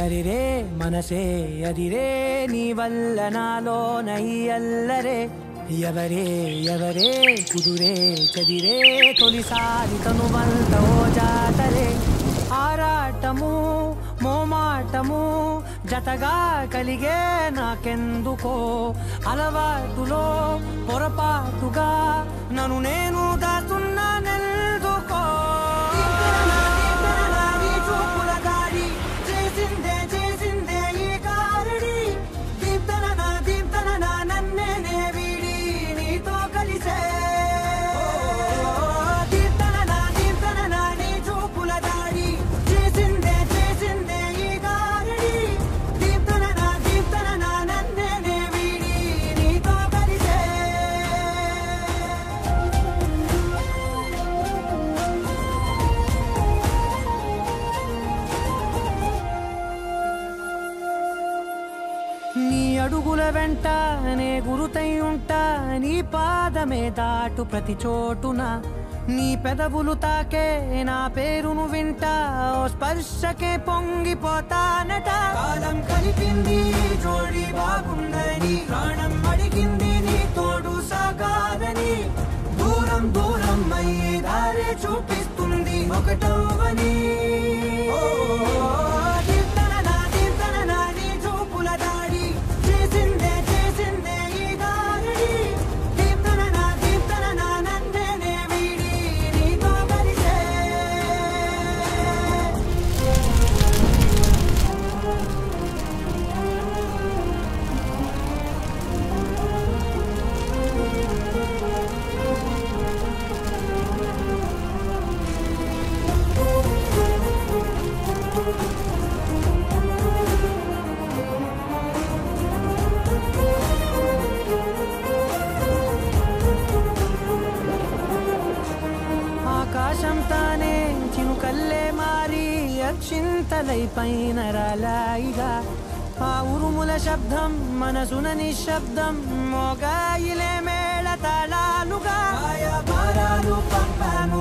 అరిరే మనసే అరిరే నీ వల్ల నాలోన ఈ అల్లరే ఎవరే ఎవరే కుదురే చదిరే తొలిసారి తనువంత ఓ జాతరే ఆరాటము మోమాటము జతగా కలిగే నాకెందుకో అలవాటులో పొరపాటుగా నన్ను నేను దాస్తున్నానెందుకో నీ అడుగుల వెంట నే గురుతై ఉంటా నీ పాదమే దాటు ప్రతి చోటున నీ పెదవులు తాకే నా పేరును వింటా ఓ స్పర్శకే పొంగిపోతానట కాలం కలిపింది జోడి బాగుందని ప్రాణం అడిగింది నీ తోడు సాగాలని దూరం దూరం అయ్యే దారే చూపిస్తుంది ఒకటవని ఆకాశం తానే చినుకల్లే మారి అక్షింతలై పైన రాలాయిగా ఆ ఉరుముల శబ్దం మనసున నిశ్శబ్దం మోగాయిలే మేళ తాళాలుగా భారాలు పంపాను